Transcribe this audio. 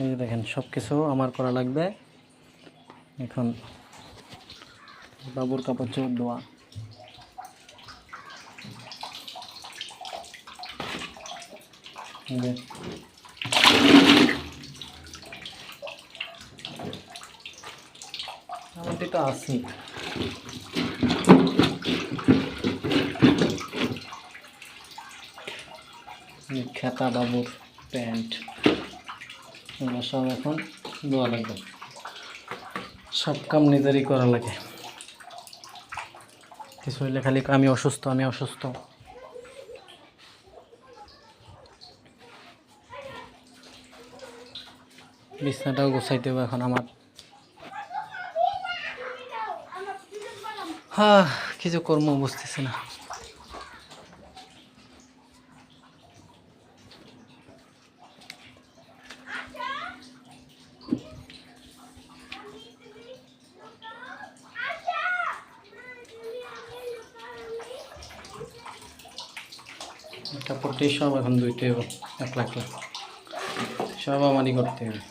এই যে দেখেন সব কিছু আমার করা লাগবে। এখন বাবুর কাপড় চোপড় ধোয়া, আমারটি তো আছেই। খেতা বাবুর প্যান্ট এগুলো সব এখন ধোয়া লাগবে। সব কাম নিজেরই করা লাগে। কিছু হইলে খালি আমি অসুস্থ, আমি অসুস্থ। বিছনাটাও গোছাইতে হবে এখন আমার। হ্যাঁ, কিছু কর্ম বুঝতেছি না। কাপড়টি সব এখন ধুইতে হবে একলা একলা, সব আমারই করতে হবে।